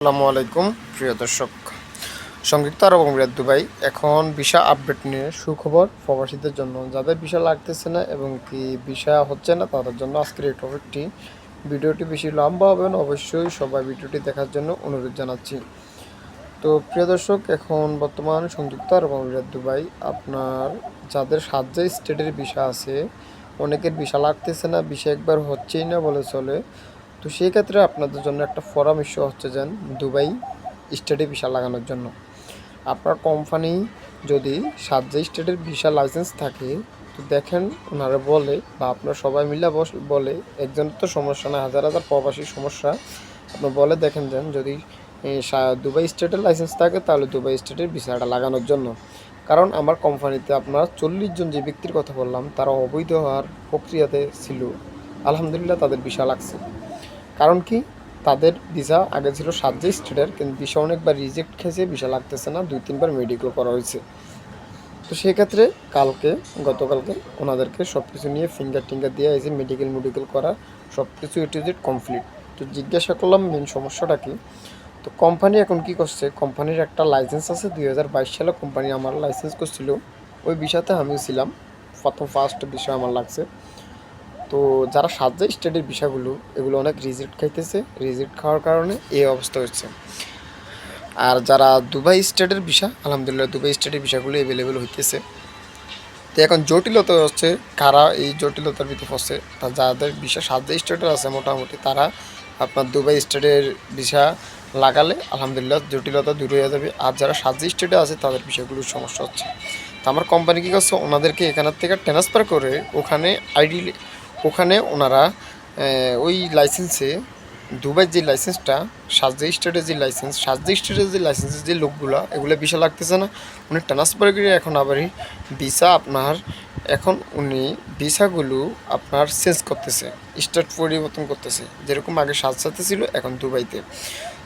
আসসালামু আলাইকুম প্রিয় দর্শক। সংযুক্ত আরব আমিরাত দুবাই এখন ভিসা আপডেট নিয়ে সুখবর প্রবাসীদের জন্য, যাদের ভিসা লাগতেছে না এবং কি ভিসা হচ্ছে না তাদের জন্য আজকের এই টপিকটি। ভিডিওটি বেশি লম্বা হবে না, অবশ্যই সবাই ভিডিওটি দেখার জন্য অনুরোধ জানাচ্ছি। তো প্রিয় দর্শক, এখন বর্তমান সংযুক্ত আরব আমিরাত দুবাই আপনার যাদের সাতটা স্টেটের ভিসা আছে, অনেকের ভিসা লাগতেছে না, ভিসা একবার হচ্ছেই না বলে চলে। তো সেই ক্ষেত্রে আপনাদের জন্য একটা পরামর্শ হচ্ছে যে দুবাই স্টেটে ভিসা লাগানোর জন্য আপনার কোম্পানি যদি সাতটা স্টেটের ভিসা লাইসেন্স থাকে, তো দেখেন ওনারা বলে বা আপনার সবাই মিলে বলে, একজনের তো সমস্যা না, হাজার হাজার প্রবাসী সমস্যা। আপনার বলে দেখেন যেন যদি দুবাই স্টেটের লাইসেন্স থাকে তাহলে দুবাই স্টেটের ভিসাটা লাগানোর জন্য। কারণ আমার কোম্পানিতে আপনার 40 জন যে ব্যক্তির কথা বললাম তারা অবৈধ হওয়ার প্রক্রিয়াতে ছিল, আলহামদুলিল্লাহ তাদের ভিসা লাগছে। কারণ কি, তাদের ভিসা আগে ছিল সাতটা স্টেটের, কিন্তু ভিসা অনেকবার রিজেক্ট খেয়েছে, ভিসা লাগতেছে না, 2-3বার মেডিকেল করা হয়েছে। তো সেক্ষেত্রে গতকালকে ওনাদেরকে সব কিছু নিয়ে ফিঙ্গার টিঙ্গার দিয়ে এসে মেডিকেল করা সব কিছু এ কমপ্লিট। তো জিজ্ঞাসা করলাম মেন সমস্যাটা কি। তো কোম্পানি এখন কি করছে, কোম্পানির একটা লাইসেন্স আছে, 2022 সালে কোম্পানি আমার লাইসেন্স করছিল, ওই বিষয়তে আমিও ছিলাম, ফার্স্ট বিষয় আমার লাগছে। তো যারা সাতটা স্টেটের বিষয়গুলো এগুলো অনেক রিজেক্ট খাইতেছে, রিজেক্ট খাওয়ার কারণে এই অবস্থা হচ্ছে। আর যারা দুবাই স্টেটের বিষয়, আলহামদুলিল্লাহ দুবাই স্টেটের বিষয়গুলো অ্যাভেলেবেল হইতেছে। তো এখন জটিলতা হচ্ছে কারা এই জটিলতার ভিতরে ফসে, তা যাদের বিষয় সাতটা স্টেটের আছে মোটামুটি তারা আপনার দুবাই স্টেটের ভিসা লাগালে আলহামদুলিল্লাহ জটিলতা দূর হয়ে যাবে। আর যারা সাতটা স্টেটে আছে তাদের বিষয়গুলোর সমস্যা হচ্ছে। তো আমার কোম্পানি কী করছে, ওনাদেরকে এখানের থেকে ট্রান্সফার করে ওখানে ওনারা ওই লাইসেন্সে দুবাইয়ের যে লাইসেন্সটা, সাতটা স্টেটের যে লাইসেন্সের যে লোকগুলো এগুলো ভিসা লাগতেছে না, উনি ট্রান্সফার করে এখন আবারই ভিসা আপনার এখন উনি ভিসাগুলো আপনার চেঞ্জ করতেছে, স্টেট পরিবর্তন করতেছে, যেরকম আগে সাথে ছিল এখন দুবাইতে।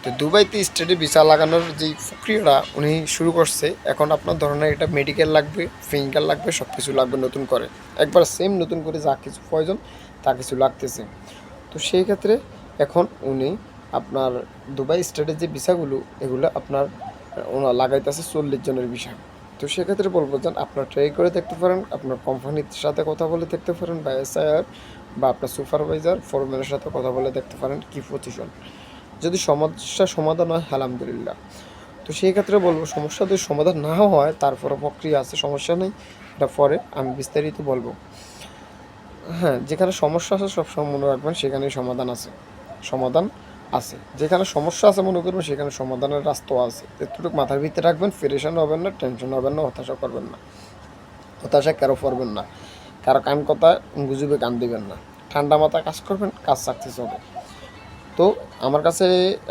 তো দুবাইতে স্টেটে ভিসা লাগানোর যেই প্রক্রিয়াটা উনি শুরু করছে, এখন আপনার ধরনের এটা মেডিকেল লাগবে, ফিঙ্গার লাগবে, সব কিছু লাগবে নতুন করে, একবার সেম নতুন করে যা কিছু প্রয়োজন তা কিছু লাগতেছে। তো সেই ক্ষেত্রে এখন উনি আপনার দুবাই স্টেটের যে ভিসাগুলো এগুলো আপনার ওনা লাগাইতেছে 40 জনের ভিসা। তো সেক্ষেত্রে বলবো যে আপনার ট্রাই করে দেখতে পারেন, আপনার কোম্পানির সাথে কথা বলে দেখতে পারেন, বা এসআইআর বা আপনার সুপারভাইজার ফোরম্যানের সাথে কথা বলে দেখতে পারেন কী পজিশন। যদি সমস্যা সমাধান হয় আলহামদুলিল্লাহ। তো সেই ক্ষেত্রে বলবো সমস্যা যদি সমাধান না হয় তারপরে প্রক্রিয়া আছে, সমস্যা নেই, এটা পরে আমি বিস্তারিত বলবো। হ্যাঁ, যেখানে সমস্যা আছে সবসময় মনে রাখবেন সেখানেই সমাধান আছে, সমাধান আছে। যেখানে সমস্যা আছে মনে করবেন সেখানে সমাধানের রাস্তাও আছে। এতটুকু মাথার ভিতরে রাখবেন, পেরেশান হবেন না, টেনশন হবেন না, হতাশা করবেন না, হতাশা কারো করবেন না, কারো কান কথা গুজবে কান দিবেন না, ঠান্ডা মাথা কাজ করবেন, কাজ সাকসেস হবে। তো আমার কাছে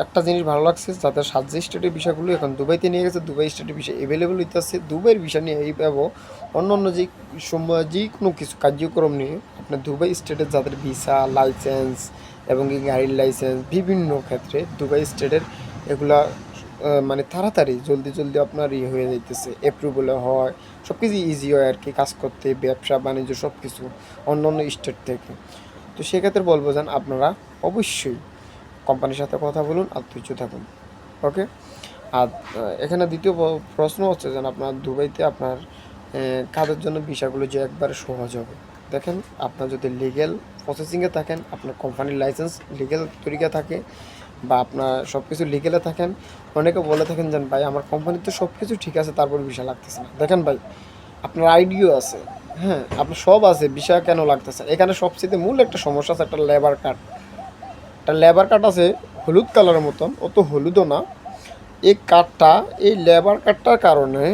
একটা জিনিস ভালো লাগছে, যাদের সাতটা স্টেটের বিষয়গুলো এখন দুবাইতে নিয়ে গেছে, দুবাই স্টেটের বিষয় অ্যাভেলেবেল হইতেছে, দুবাইয়ের বিষয় নিয়ে এই পাবো অন্য অন্য যে সময় যে কোনো কিছু কার্যক্রম নিয়ে আপনার দুবাই স্টেটের যাদের ভিসা লাইসেন্স এবং কি গাড়ির লাইসেন্স বিভিন্ন ক্ষেত্রে দুবাই স্টেটের এগুলা মানে তাড়াতাড়ি জলদি আপনার ইয়ে হয়ে যাইতেছে, অ্যাপ্রুভাল হয়, সব কিছু ইজি হয় আর কি কাজ করতে, ব্যবসা বাণিজ্য সব কিছু অন্য অন্য স্টেট থেকে। তো সেক্ষেত্রে বলবো যেন আপনারা অবশ্যই কোম্পানির সাথে কথা বলুন আর ধৈর্য থাকুন। ওকে। আর এখানে দ্বিতীয় প্রশ্ন হচ্ছে যেন আপনার দুবাইতে আপনার কাজের জন্য ভিসাগুলো যে একবারে সহজ হবে। দেখেন, আপনার যদি লিগ্যাল প্রসেসিংয়ে থাকেন, আপনার কোম্পানির লাইসেন্স লিগ্যাল তরিকা থাকে, বা আপনার সব কিছু লিগ্যালে থাকেন, অনেকে বলে থাকেন যেন ভাই আমার কোম্পানির তো সব কিছু ঠিক আছে তারপর ভিসা লাগতেছে না। দেখেন ভাই, আপনার আইডিও আছে, হ্যাঁ আপনার সব আছে, ভিসা কেন লাগতেছে? এখানে সবচেয়ে মূল একটা সমস্যা আছে, একটা লেবার কার্ড। একটা লেবার কার্ড আছে হলুদ কালারের মতন, অত হলুদও না। এই লেবার কার্ডটার কারণে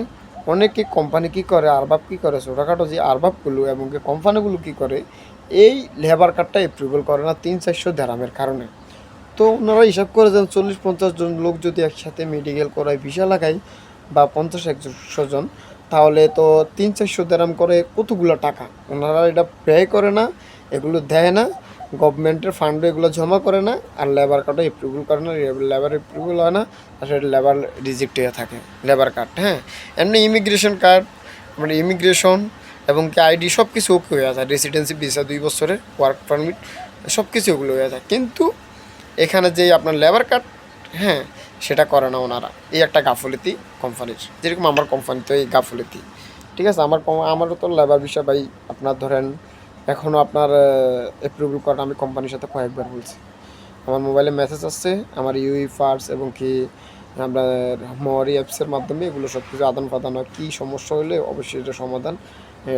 অনেকে কোম্পানি কী করে, আরবাব কী করে, ছোটোখাটো যে আরবাবগুলো এবং কোম্পানিগুলো কী করে, এই লেবার কার্ডটা অ্যাপ্রুভাল করে না 300-400 দেরামের কারণে। তো ওনারা হিসাব করে যেন 40-50 জন লোক যদি একসাথে মেডিকেল করায় ভিসা লাগায়, বা 50-100 জন, তাহলে তো 300-400 দেরাম করে কতগুলো টাকা। ওনারা এটা ব্যয় করে না, এগুলো দেয় না, গভর্নমেন্টের ফান্ডে এগুলো জমা করে না, আর লেবার কার্ডও অ্যাপ্রুভাল করে না, লেবার অ্যাপ্রুভাল হয় না, আর সেটা লেবার রিজেক্ট হয়ে থাকে লেবার কার্ড। হ্যাঁ, এমনি ইমিগ্রেশন কার্ড মানে ইমিগ্রেশন এবং কি আইডি সব কিছু ওকে হয়ে যায়, রেসিডেন্সি ভিসা 2 বছরের ওয়ার্ক পারমিট সব কিছু ওগুলো হয়ে যায়। কিন্তু এখানে যে আপনার লেবার কার্ড, হ্যাঁ সেটা করে না ওনারা। এই একটা গাফলতি কোম্পানির, যেরকম আমার কোম্পানি তো এই গাফলতি। ঠিক আছে, আমারও তো লেবার বিষয় ভাই। আপনার ধরেন এখনও আপনার অ্যাপ্রুভাল করা আমি কোম্পানির সাথে কয়েকবার বলছি। আমার মোবাইলে মেসেজ আসছে, আমার ইউই ফার্স এবং কি আমরা মোয়ারি অ্যাপসের মাধ্যমে এগুলো সব কিছু আদান প্রদান হয়। কী সমস্যা হলে অবশ্যই এটা সমাধান,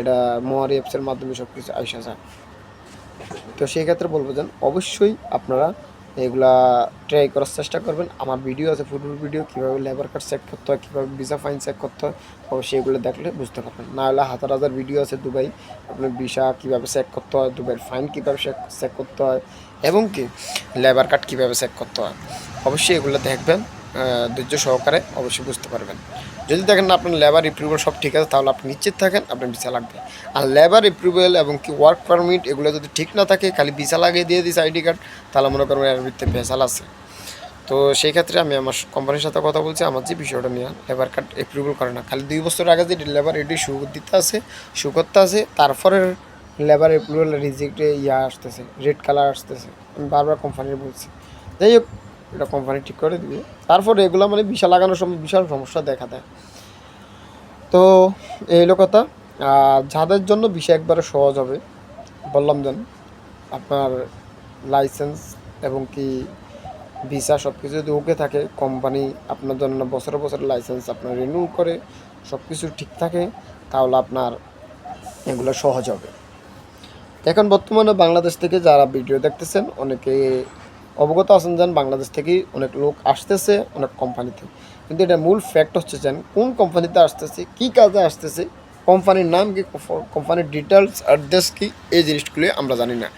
এটা মোয়ারি অ্যাপসের মাধ্যমে সব কিছু আইসা যায়। তো সেই ক্ষেত্রে বলবো যেন অবশ্যই আপনারা এগুলা ট্রাই করার চেষ্টা করবেন। আমার ভিডিও আছে, ফুটবল ভিডিও, কীভাবে লেবার কার্ড চেক করতে হয়, কীভাবে ভিসা ফাইন চেক করতে হয়, অবশ্যই এগুলো দেখলে বুঝতে পারবেন। না হলে হাজার হাজার ভিডিও আছে দুবাই, আপনার ভিসা কীভাবে চেক করতে হয়, দুবাইয়ের ফাইন কীভাবে চেক করতে হয়, এবং কি লেবার কার্ড কীভাবে চেক করতে হয়। অবশ্যই এগুলো দেখবেন ধৈর্য সহকারে, অবশ্যই বুঝতে পারবেন। যদি দেখেন না আপনার লেবার অ্যাপ্রুভাল সব ঠিক আছে, তাহলে আপনি নিশ্চিত থাকেন আপনার ভিসা লাগবে। আর লেবার অ্যাপ্রুভাল এবং কি ওয়ার্ক পারমিট এগুলো যদি ঠিক না থাকে, খালি ভিসা লাগিয়ে দিয়ে দিচ্ছে আইডি কার্ড, তাহলে মনে করবেন এর ভিত্তিতে ভেজাল আছে। তো সেই ক্ষেত্রে আমি আমার কোম্পানির সাথে কথা বলছি, আমার যে বিষয়টা নিয়ে লেবার কার্ড অ্যাপ্রুভাল করে না, খালি 2 বছর আগে যে লেবার এটি শু দিতে আছে, শু করতে আছে, তারপরে লেবার অ্যাপ্রুভাল রিজেক্টে আসতেছে, রেড কালার আসতেছে। আমি বারবার কোম্পানির বলছি, যাই হোক এটা কোম্পানি ঠিক করে দিবে। তারপরে এগুলো মানে ভিসা লাগানোর সময় বিশাল সমস্যা দেখা দেয়। তো এই হলো কথা। আর যাদের জন্য ভিসা একবারে সহজ হবে, বললাম যেন আপনার লাইসেন্স এবং কি ভিসা সব কিছু যদি ওকে থাকে, কোম্পানি আপনার জন্য বছরে বছরে লাইসেন্স আপনার রিনিউ করে, সব কিছু ঠিক থাকে, তাহলে আপনার এগুলো সহজ হবে। এখন বর্তমানে বাংলাদেশ থেকে যারা ভিডিও দেখতেছেন অনেকে অবগত আছেন যেন বাংলাদেশ থেকেই অনেক লোক আসতেছে অনেক কোম্পানিতে, কিন্তু এটা মূল ফ্যাক্ট হচ্ছে যেন কোন কোম্পানিতে আসতেছে, কী কাজে আসতেছে, কোম্পানির নাম কি, কোম্পানির ডিটেলস, অ্যাড্রেস কী, এই জিনিসগুলি আমরা জানি না।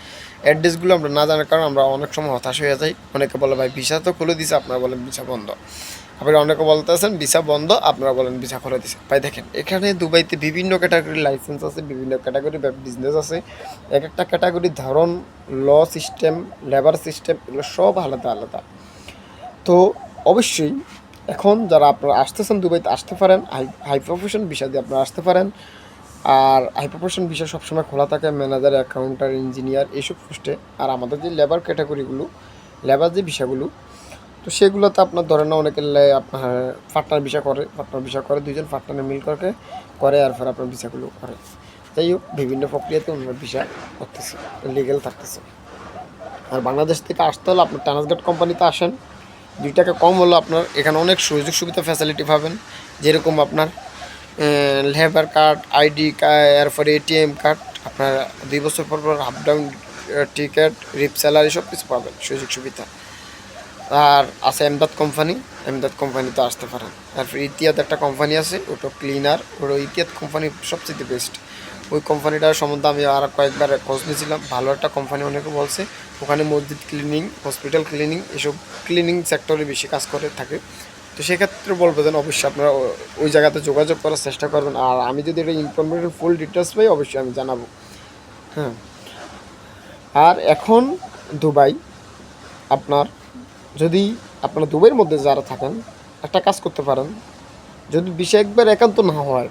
অ্যাড্রেসগুলো আমরা না জানার কারণে আমরা অনেক সময় হতাশ হয়ে যাই। অনেকে বলে ভাই ভিসা তো খুলে দিছে, আপনারা বলেন ভিসা বন্ধ। আবার অনেকে বলতেছেন ভিসা বন্ধ, আপনারা বলেন ভিসা খুলে দিছে। ভাই দেখেন এখানে দুবাইতে বিভিন্ন ক্যাটাগরির লাইসেন্স আছে, বিভিন্ন ক্যাটাগরি বিজনেস আছে, এক একটা ক্যাটাগরির ধরন, ল সিস্টেম, লেবার সিস্টেম, এগুলো সব আলাদা আলাদা। তো অবশ্যই এখন যারা আপনারা আসতেছেন দুবাইতে আসতে পারেন, হাই প্রফেশন ভিসা দিয়ে আপনারা আসতে পারেন। আর হাই প্রফেশন ভিসা সবসময় খোলা থাকে ম্যানেজার, অ্যাকাউন্টার, ইঞ্জিনিয়ার এইসব পোস্টে। আর আমাদের যে লেবার ক্যাটাগরিগুলো, লেবার যে ভিসাগুলো, তো সেগুলোতে আপনার ধরেন না অনেকে আপনার পার্টনার ভিসা করে 2জন পার্টনার মিল করে আর ফের আপনার ভিসাগুলো করে। যাই হোক বিভিন্ন প্রক্রিয়াতে অন্য ভিসা করতেছে, লিগেল থাকতেছে। আর বাংলাদেশ থেকে আসতে হলে আপনার ট্রান্সগেট কোম্পানিতে আসেন, 2 টাকা কম হলো আপনার এখানে অনেক সুযোগ সুবিধা ফ্যাসিলিটি পাবেন। যেরকম আপনার লেবার কার্ড, আইডি কার্ড, এরপরে এটিএম কার্ড, আপনার 2 বছর পর পর আপ ডাউন টিকিট, রিপ স্যালারি সব কিছু পাবেন সুযোগ সুবিধা। আর আছে এমদাদ কোম্পানিতে আসতে পারেন। তারপর ইতিহাদ একটা কোম্পানি আছে, ওটা ক্লিনার, ওটা ইতিহাদ কোম্পানি সবচেয়ে বেস্ট। ওই কোম্পানিটার সম্বন্ধে আমি আর কয়েকবার খোঁজ নিয়েছিলাম, ভালো একটা কোম্পানি অনেকে বলছে। ওখানে মসজিদ ক্লিনিং, হসপিটাল ক্লিনিং, এসব ক্লিনিং সেক্টরে বেশি কাজ করে থাকে। তো সেক্ষেত্রে বলবো যেন অবশ্যই আপনারা ওই জায়গাতে যোগাযোগ করার চেষ্টা করবেন। আর আমি যদি এটা ইনফরমেশন ফুল ডিটেলস পাই অবশ্যই আমি জানাবো। হ্যাঁ, আর এখন দুবাই আপনার, যদি আপনারা দুবাইয়ের মধ্যে যারা থাকেন একটা কাজ করতে পারেন, যদি বিষয় একবার একান্ত না হয়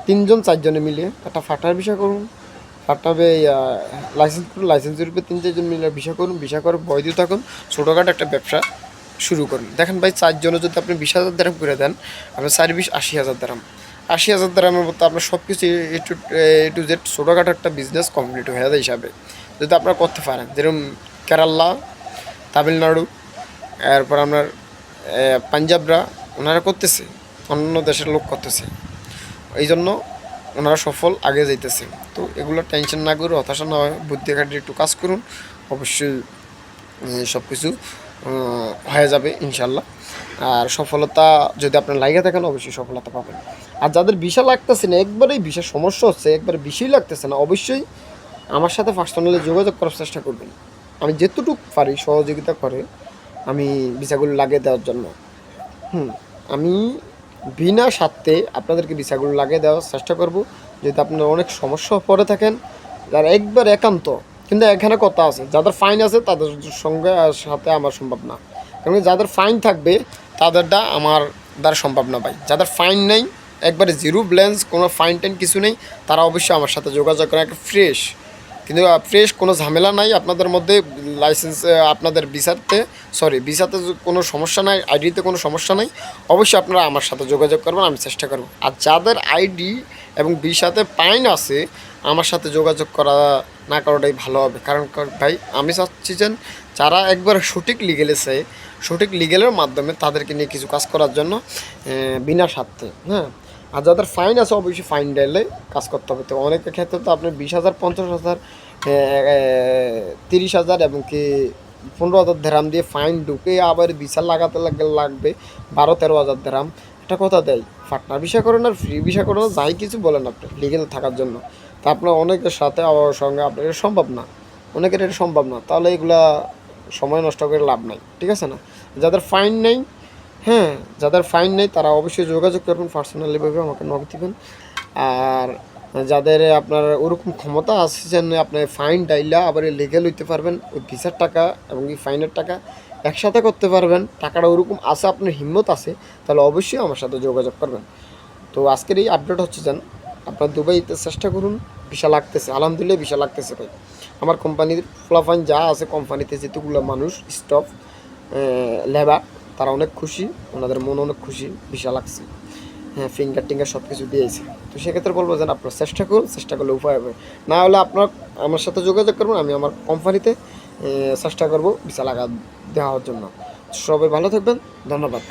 3জন 4জনে মিলে একটা ফাটার বিষয় করুন, ফাটাবে লাইসেন্স করুন, লাইসেন্সের উপরে 3-4জন মিলে বিষয় করুন, বিষয় করে বয় দিয়ে থাকুন, ছোটোখাটো একটা ব্যবসা শুরু করুন। দেখেন ভাই 4জনে যদি আপনি 20,000 দিরহাম করে দেন, আপনার 4-20 80,000 দিরহাম, 80,000 দিরহামের মতো আপনার সব কিছু এ টু জেড ছোটোখাটো একটা বিজনেস কমপ্লিট হয়ে যায় হিসাবে যদি আপনারা করতে পারেন। যেরকম কেরালা, তামিলনাড়ু, এরপর আপনার পাঞ্জাবরা ওনারা করতেছে, অন্য দেশের লোক করতেছে, এই জন্য ওনারা সফল আগে যাইতেছে। তো এগুলো টেনশন না করে, হতাশা না হয়, বুদ্ধি খাটিয়ে একটু কাজ করুন, অবশ্যই সব কিছু হয়ে যাবে ইনশাল্লাহ। আর সফলতা যদি আপনার লাগে থাকেন অবশ্যই সফলতা পাবেন। আর যাদের ভিসা লাগতেছে না, একবারেই ভিসা সমস্যা হচ্ছে, একবারে বেশি লাগতেছে না, অবশ্যই আমার সাথে পার্সোনালি যোগাযোগ করার চেষ্টা করবেন। আমি যেতটুকু পারি সহযোগিতা করে আমি ভিসাগুলো লাগিয়ে দেওয়ার জন্য, আমি বিনা স্বার্থে আপনাদেরকে ভিসাগুলো লাগিয়ে দেওয়ার চেষ্টা করব। যদি আপনারা অনেক সমস্যা পড়ে থাকেন, যারা একবার একান্ত, কিন্তু এখানে কথা আছে, যাদের ফাইন আছে তাদের সঙ্গে সাথে আমার সম্ভব না, কারণ যাদের ফাইন থাকবে তাদেরটা আমার দ্বারা সম্ভব না ভাই। যাদের ফাইন নেই, একবারে জিরো ব্যালেন্স, কোনো ফাইন টাইন কিছু নেই, তারা অবশ্যই আমার সাথে যোগাযোগ করে, একটা ফ্রেশ কিন্তু ফ্রেশ কোনো ঝামেলা নাই আপনাদের মধ্যে, লাইসেন্স আপনাদের ভিসাতে কোনো সমস্যা নাই, আইডিতে কোনো সমস্যা নাই, অবশ্যই আপনারা আমার সাথে যোগাযোগ করবেন, আমি চেষ্টা করব। আর যাদের আইডি এবং ভিসাতে ফাইন আছে, আমার সাথে যোগাযোগ করা না করাটাই ভালো হবে। কারণ ভাই আমি চাচ্ছি যে যারা একবার সঠিক লিগেলেছে, সঠিক লিগেলের মাধ্যমে তাদেরকে নিয়ে কিছু কাজ করার জন্য বিনা স্বার্থে, হ্যাঁ। আর যাদের ফাইন আছে অবশ্যই ফাইন ডাইলে কাজ করতে হবে। তো অনেকের ক্ষেত্রে তো আপনি 20,000, 50,000, 30,000 এবং কি 15,000 দেরাম দিয়ে ফাইন ঢুকে আবার ভিসা লাগাতে লাগবে 12-13,000 দেরাম। এটা কথা দেয় ফাটনা ভিসা করেন আর ফ্রি ভিসা করেন, যাই কিছু বলেন আপনি লিগেল থাকার জন্য। তা আপনার অনেকের সাথে আমার সঙ্গে আপনার এটা সম্ভব না, অনেকের এটা সম্ভব না, তাহলে এগুলা সময় নষ্ট করে লাভ নাই, ঠিক আছে না? যাদের ফাইন নেই, হ্যাঁ, যাদের ফাইন নেই তারা অবশ্যই যোগাযোগ করবেন, পার্সোনালিভাবে আমাকে নক দিবেন। আর যাদের আপনার ওরকম ক্ষমতা আছে যেন আপনি ফাইন ডাইলা আবার লিগেল হইতে পারবেন, ওই ভিসার টাকা এবং এই ফাইনের টাকা একসাথে করতে পারবেন, টাকাটা ওরকম আছে, আপনার হিম্মত আছে, তাহলে অবশ্যই আমার সাথে যোগাযোগ করবেন। তো আজকের এই আপডেট হচ্ছে যেন আপনার দুবাইতে চেষ্টা করুন, ভিসা লাগতেছে, আলহামদুলিল্লাহ ভিসা লাগতেছে ভাই। আমার কোম্পানির ফলাফাইন যা আছে, কোম্পানিতে যেতগুলো মানুষ স্টাফ লেবার, তারা অনেক খুশি, ওনাদের মন অনেক খুশি, ভিসা লাগছে, হ্যাঁ, ফিঙ্গার টিঙ্গার সব কিছু দিয়েছে। তো সেক্ষেত্রে বলবো যেন আপনার চেষ্টা করুন, চেষ্টা করলে উপায় হবে। না হলে আপনার আমার সাথে যোগাযোগ করবেন, আমি আমার কোম্পানিতে চেষ্টা করবো ভিসা লাগা দেওয়ার জন্য। সবাই ভালো থাকবেন, ধন্যবাদ।